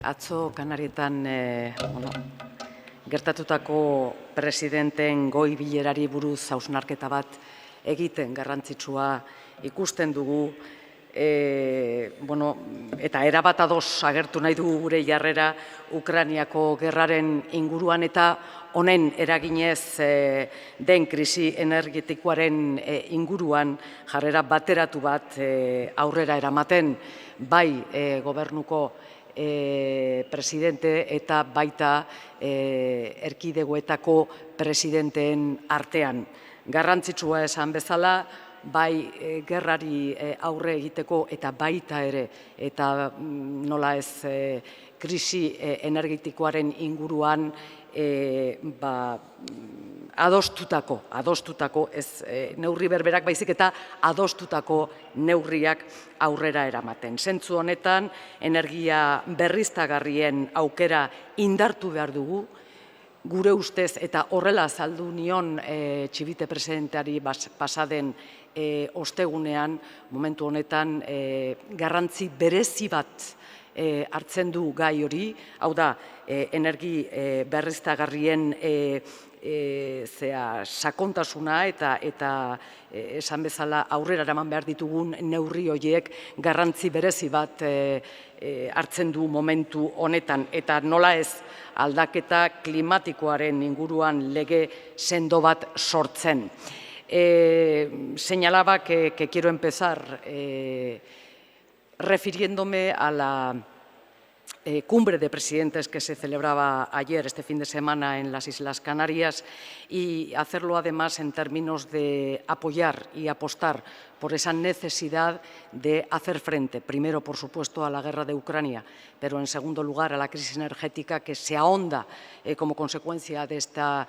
Atzo Kanarietan gertatutako presidenteen goi bilerari buruz hausnarketa bat egiten garrantzitsua ikusten dugu, eta erabat ados agertu nahi dugu gure jarrera Ukrainiako gerraren inguruan eta honen eraginez den krisi energetikoaren inguruan jarrera bateratu bat aurrera eramaten bai gobernuko presidente eta baita erkidegoetako presidenteen artean. Garrantzitsua esan bezala, bai gerrari aurre egiteko eta baita ere, eta nola ez krisi energetikoaren inguruan adostutako, ez neurri berberak baizik eta adostutako neurriak aurrera eramaten. Zentzu honetan, energia berriztagarrien aukera indartu behar dugu, gure ustez, eta horrela azaldu nion Txibite presidenteari pasaden ostegunean, momentu honetan garrantzi berezi bat hartzen du gai hori, hau da, energi berriztagarrien sakontasuna eta esan bezala aurrera eraman behar ditugun neurri horiek garrantzi berezi bat hartzen du momentu honetan, eta nola ez aldaketa klimatikoaren inguruan lege sendo bat sortzen. Señalaba que quiero empezar refiriéndome a la cumbre de presidentes que se celebraba ayer, este fin de semana, en las Islas Canarias, y hacerlo además en términos de apoyar y apostar por esa necesidad de hacer frente, primero, por supuesto, a la guerra de Ucrania, pero en segundo lugar a la crisis energética que se ahonda como consecuencia de esta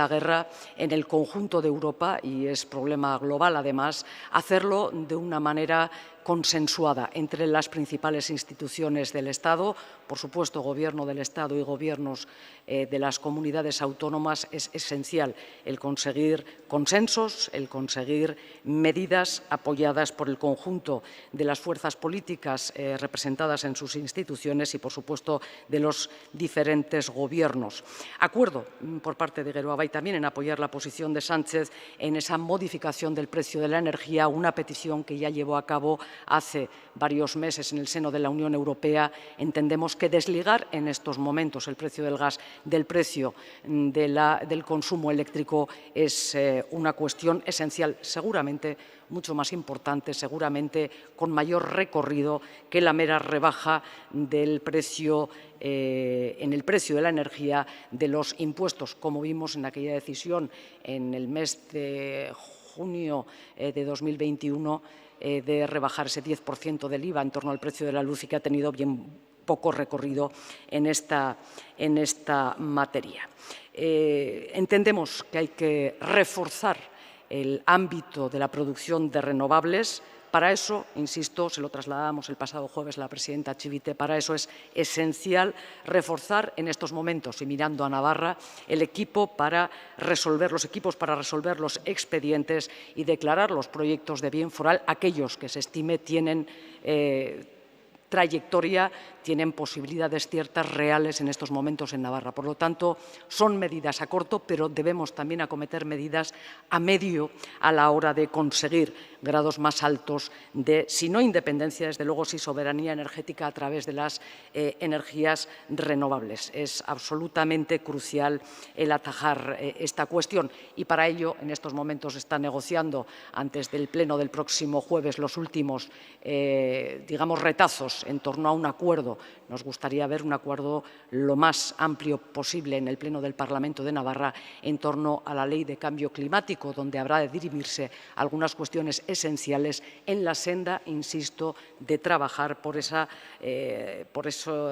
guerra en el conjunto de Europa, y es problema global además, hacerlo de una manera consensuada entre las principales instituciones del Estado. Por supuesto, Gobierno del Estado y gobiernos de las comunidades autónomas. Es esencial el conseguir consensos, el conseguir medidas apoyadas por el conjunto de las fuerzas políticas representadas en sus instituciones y, por supuesto, de los diferentes gobiernos. Acuerdo por parte de Geroa y también en apoyar la posición de Sánchez en esa modificación del precio de la energía, una petición que ya llevó a cabo hace varios meses en el seno de la Unión Europea. Entendemos que desligar en estos momentos el precio del gas del precio del consumo eléctrico es una cuestión esencial, seguramente mucho más importante, seguramente con mayor recorrido que la mera rebaja del precio, en el precio de la energía, de los impuestos, como vimos en aquella decisión en el mes de junio de 2021, de rebajar ese 10% del IVA en torno al precio de la luz y que ha tenido bien poco recorrido en esta materia. Entendemos que hay que reforzar el ámbito de la producción de renovables. Para eso, insisto, se lo trasladamos el pasado jueves a la presidenta Chivite, para eso es esencial reforzar en estos momentos, y mirando a Navarra, los equipos para resolver los expedientes y declarar los proyectos de bien foral, aquellos que se estime tienen trayectoria, tienen posibilidades ciertas reales en estos momentos en Navarra. Por lo tanto, son medidas a corto, pero debemos también acometer medidas a medio a la hora de conseguir grados más altos de, si no independencia, desde luego sí soberanía energética a través de las energías renovables. Es absolutamente crucial el atajar esta cuestión y para ello en estos momentos se está negociando antes del pleno del próximo jueves los últimos, digamos, retazos en torno a un acuerdo. Nos gustaría ver un acuerdo lo más amplio posible en el Pleno del Parlamento de Navarra en torno a la Ley de Cambio Climático, donde habrá de dirimirse algunas cuestiones esenciales en la senda, insisto, de trabajar por ese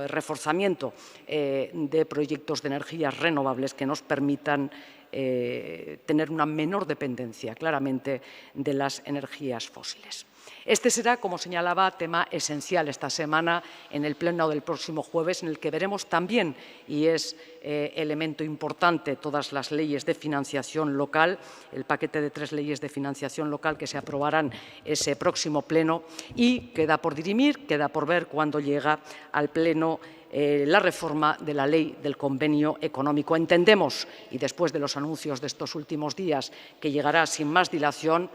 reforzamiento de proyectos de energías renovables que nos permitan tener una menor dependencia, claramente, de las energías fósiles. Este será, como señalaba, tema esencial esta semana en el pleno del próximo jueves, en el que veremos también, y es elemento importante, todas las leyes de financiación local, el paquete de 3 leyes de financiación local que se aprobarán ese próximo pleno, y queda por dirimir, queda por ver cuándo llega al pleno la reforma de la ley del convenio económico. Entendemos, y después de los anuncios de estos últimos días, que llegará sin más dilación.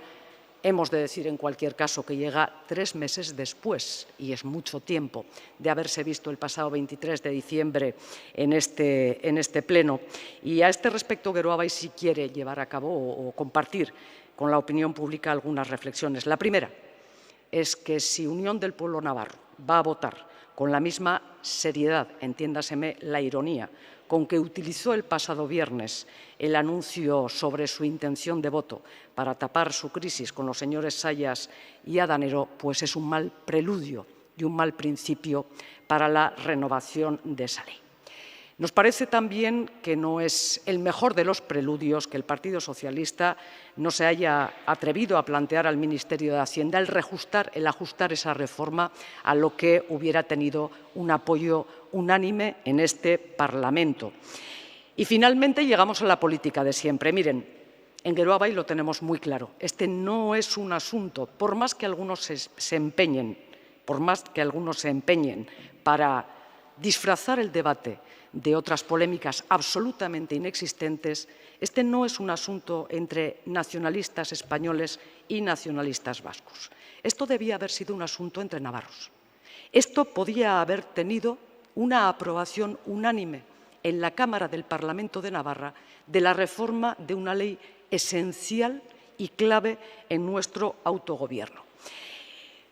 Hemos de decir, en cualquier caso, que llega 3 meses después, y es mucho tiempo, de haberse visto el pasado 23 de diciembre en este pleno. Y a este respecto, Geroabay sí quiere llevar a cabo o compartir con la opinión pública algunas reflexiones. La primera es que si Unión del Pueblo Navarro va a votar con la misma seriedad, entiéndaseme la ironía, con que utilizó el pasado viernes el anuncio sobre su intención de voto para tapar su crisis con los señores Sayas y Adanero, pues es un mal preludio y un mal principio para la renovación de esa ley. Nos parece también que no es el mejor de los preludios que el Partido Socialista no se haya atrevido a plantear al Ministerio de Hacienda el ajustar esa reforma a lo que hubiera tenido un apoyo unánime en este Parlamento. Y finalmente llegamos a la política de siempre. Miren, en Geroabay lo tenemos muy claro. Este no es un asunto, por más que algunos se empeñen para disfrazar el debate de otras polémicas absolutamente inexistentes, este no es un asunto entre nacionalistas españoles y nacionalistas vascos. Esto debía haber sido un asunto entre navarros. Esto podía haber tenido una aprobación unánime en la Cámara del Parlamento de Navarra de la reforma de una ley esencial y clave en nuestro autogobierno.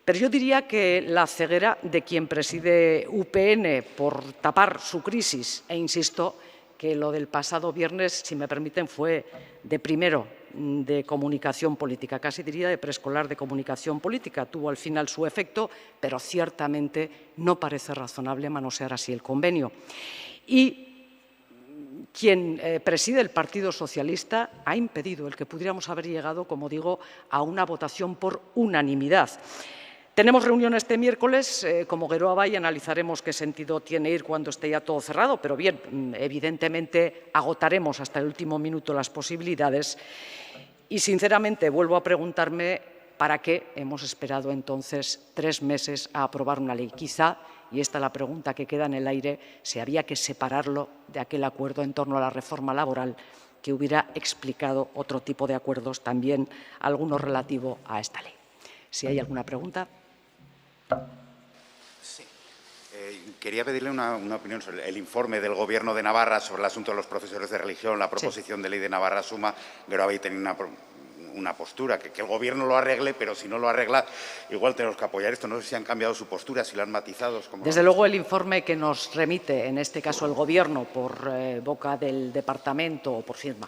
Pero yo diría que la ceguera de quien preside UPN por tapar su crisis, e insisto que lo del pasado viernes, si me permiten, fue de primero de comunicación política, casi diría de preescolar de comunicación política. Tuvo al final su efecto, pero ciertamente no parece razonable manosear así el convenio. Y quien preside el Partido Socialista ha impedido el que pudiéramos haber llegado, como digo, a una votación por unanimidad. Tenemos reunión este miércoles, como Geroabay analizaremos qué sentido tiene ir cuando esté ya todo cerrado, pero bien, evidentemente agotaremos hasta el último minuto las posibilidades y, sinceramente, vuelvo a preguntarme para qué hemos esperado entonces 3 meses a aprobar una ley. Quizá, y esta es la pregunta que queda en el aire, se había que separarlo de aquel acuerdo en torno a la reforma laboral que hubiera explicado otro tipo de acuerdos, también alguno relativo a esta ley. Si hay alguna pregunta. Sí. Quería pedirle una opinión sobre el informe del Gobierno de Navarra sobre el asunto de los profesores de religión, la proposición de ley de Navarra Suma. Geroabay tenía una postura, que el Gobierno lo arregle, pero si no lo arregla, igual tenemos que apoyar esto. No sé si han cambiado su postura, si lo han matizado. Desde luego, el informe que nos remite, en este caso el Gobierno, por boca del Departamento o por firma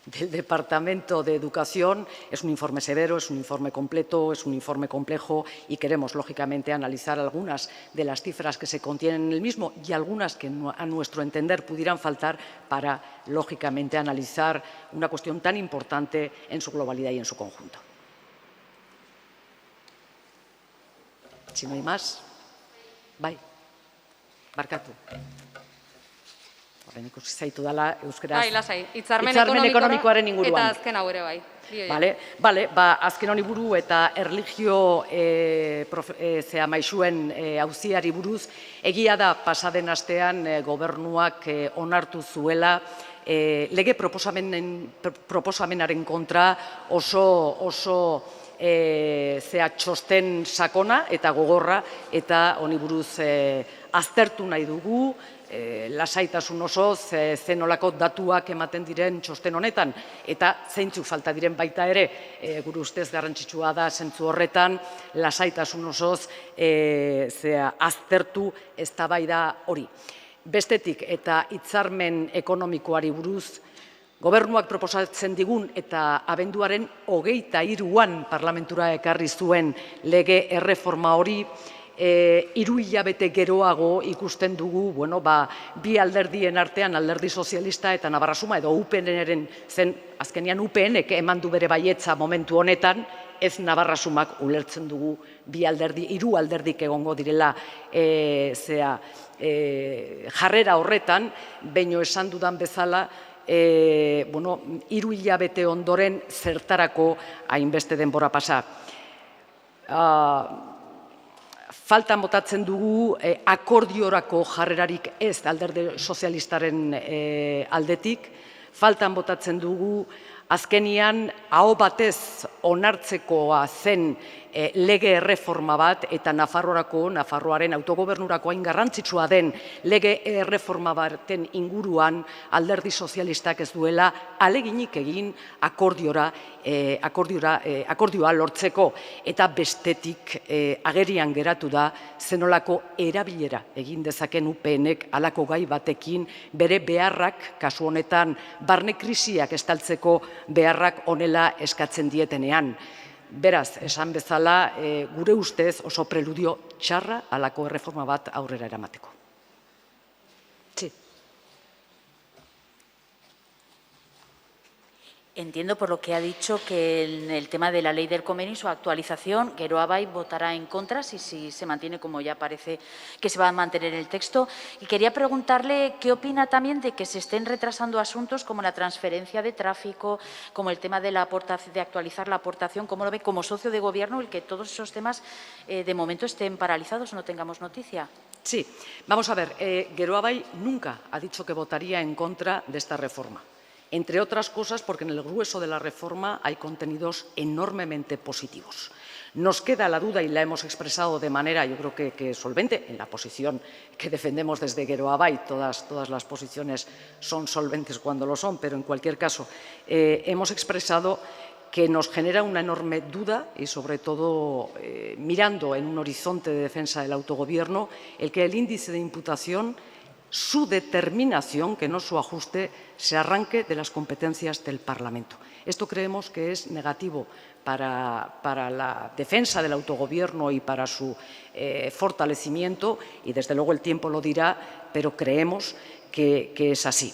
del Departamento de Educación, es un informe severo, es un informe completo, es un informe complejo y queremos, lógicamente, analizar algunas de las cifras que se contienen en el mismo y algunas que, a nuestro entender, pudieran faltar para, lógicamente, analizar una cuestión tan importante en su globalidad y en su conjunto. Si no hay más, bai, barkatu. Zaitu dala euskaraz. Bai, lasai, hitzarmen ekonomikoaren inguruan. Eta azken hau ere bai. Bale, azken honi buru eta erlijio maisuen auziari buruz, egia da pasaden astean gobernuak onartu zuela lege proposamenaren kontra oso txosten sakona eta gogorra, eta honi buruz aztertu nahi dugu, lasaitasun osoz, zenolako datuak ematen diren txosten honetan, eta zeintzuk falta diren baita ere, gure ustez garrantzitsua da zentzu horretan, lasaitasun osoz aztertu eztabaida hori. Bestetik, eta hitzarmen ekonomikoari buruz, gobernuak proposatzen digun eta abenduaren 23an parlamentura ekarri zuen lege erreforma hori, 3 hilabete geroago ikusten dugu, bi alderdien artean, Alderdi Sozialista eta Navarra Suma, edo UPN-eren zen, azkenean UPN-ek eman du bere baietza momentu honetan, ez Navarra sumak ulertzen dugu hiru alderdik egongo direla jarrera horretan, baino esan dudan bezala, hiru hilabete ondoren zertarako hainbeste denbora pasa. Faltan botatzen dugu akordiorako jarrerarik ez alderdi sozialistaren aldetik, faltan botatzen dugu azkenian aho batez onartzekoa zen lege erreforma bat eta Nafarroaren autogobernurako hain garrantzitsua den lege erreforma baten inguruan alderdi sozialistak ez duela ahaleginik egin akordioa lortzeko eta bestetik agerian geratu da zenolako erabilera egin dezaken UPNek halako gai batekin bere beharrak, kasu honetan barne krisiak estaltzeko beharrak honela eskatzen dietenean. Beraz, esan bezala, gure ustez oso preludio txarra halako erreforma bat aurrera eramateko. Sí. Entiendo por lo que ha dicho que en el tema de la ley del convenio y su actualización, Geroa Bai votará en contra si se mantiene como ya parece que se va a mantener el texto. Y quería preguntarle qué opina también de que se estén retrasando asuntos como la transferencia de tráfico, como el tema de actualizar la aportación, cómo lo ve como socio de gobierno el que todos esos temas de momento estén paralizados o no tengamos noticia. Sí, vamos a ver, Geroa Bai nunca ha dicho que votaría en contra de esta reforma. Entre otras cosas porque en el grueso de la reforma hay contenidos enormemente positivos. Nos queda la duda y la hemos expresado de manera, yo creo que solvente, en la posición que defendemos desde Geroa Bai. Todas las posiciones son solventes cuando lo son, pero en cualquier caso hemos expresado que nos genera una enorme duda y, sobre todo, mirando en un horizonte de defensa del autogobierno, el que el índice de imputación, su determinación, que no su ajuste, se arranque de las competencias del Parlamento. Esto creemos que es negativo para la defensa del autogobierno y para su fortalecimiento, y desde luego el tiempo lo dirá, pero creemos que es así.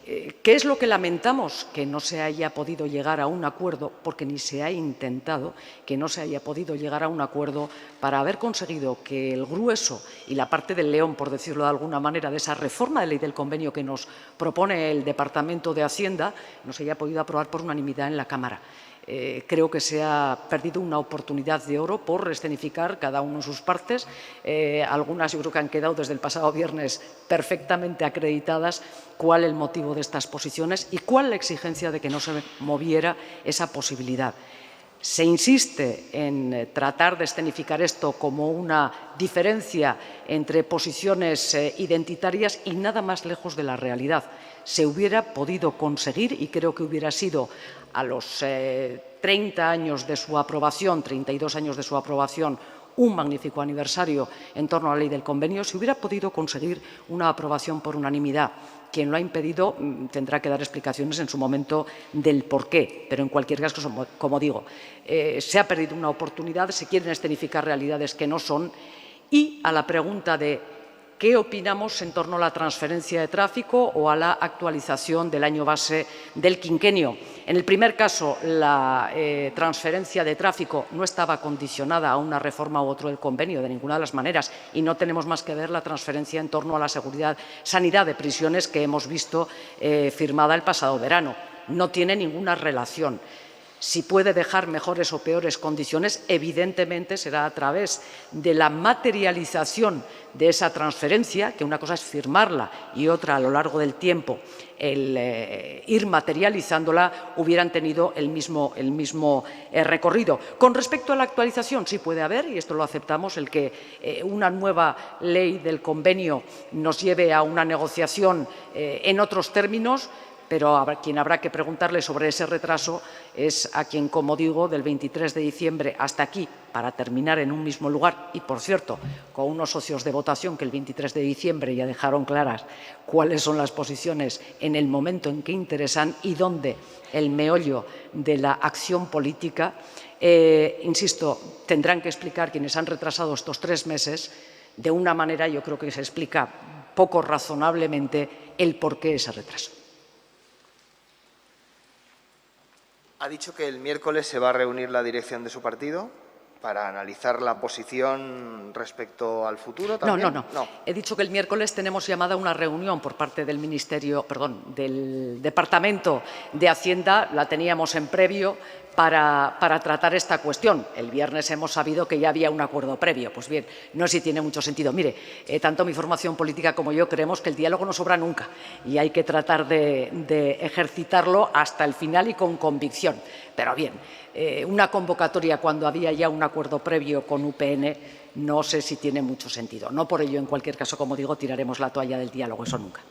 ¿Qué es lo que lamentamos? Que no se haya podido llegar a un acuerdo, porque ni se ha intentado, que no se haya podido llegar a un acuerdo para haber conseguido que el grueso y la parte del león, por decirlo de alguna manera, de esa reforma de ley del convenio que nos propone el Departamento de Hacienda, no se haya podido aprobar por unanimidad en la Cámara. Creo que se ha perdido una oportunidad de oro por escenificar cada uno en sus partes. Algunas yo creo que han quedado desde el pasado viernes perfectamente acreditadas cuál el motivo de estas posiciones y cuál la exigencia de que no se moviera esa posibilidad. Se insiste en tratar de escenificar esto como una diferencia entre posiciones identitarias y nada más lejos de la realidad. Se hubiera podido conseguir, y creo que hubiera sido a los 30 años de su aprobación, 32 años de su aprobación, un magnífico aniversario en torno a la ley del convenio, se hubiera podido conseguir una aprobación por unanimidad. Quien lo ha impedido tendrá que dar explicaciones en su momento del porqué, pero en cualquier caso, como digo, se ha perdido una oportunidad, se quieren escenificar realidades que no son, y a la pregunta de ¿qué opinamos en torno a la transferencia de tráfico o a la actualización del año base del quinquenio? En el primer caso, la transferencia de tráfico no estaba condicionada a una reforma u otro del convenio de ninguna de las maneras, y no tenemos más que ver la transferencia en torno a la sanidad de prisiones que hemos visto firmada el pasado verano. No tiene ninguna relación. Si puede dejar mejores o peores condiciones, evidentemente será a través de la materialización de esa transferencia, que una cosa es firmarla y otra a lo largo del tiempo el ir materializándola, hubieran tenido el mismo recorrido. Con respecto a la actualización, sí puede haber, y esto lo aceptamos, el que una nueva ley del convenio nos lleve a una negociación en otros términos, pero a quien habrá que preguntarle sobre ese retraso es a quien, como digo, del 23 de diciembre hasta aquí, para terminar en un mismo lugar, y por cierto, con unos socios de votación que el 23 de diciembre ya dejaron claras cuáles son las posiciones en el momento en que interesan y dónde el meollo de la acción política, insisto, tendrán que explicar quienes han retrasado estos 3 meses, de una manera yo creo que se explica poco razonablemente el porqué de ese retraso. Ha dicho que el miércoles se va a reunir la dirección de su partido para analizar la posición respecto al futuro también. No. He dicho que el miércoles tenemos llamada una reunión por parte del del Departamento de Hacienda, la teníamos en previo, para tratar esta cuestión. El viernes hemos sabido que ya había un acuerdo previo. Pues bien, no sé si tiene mucho sentido. Mire, tanto mi formación política como yo creemos que el diálogo no sobra nunca y hay que tratar de ejercitarlo hasta el final y con convicción. Pero bien, una convocatoria cuando había ya un acuerdo previo con UPN no sé si tiene mucho sentido. No por ello, en cualquier caso, como digo, tiraremos la toalla del diálogo, eso nunca.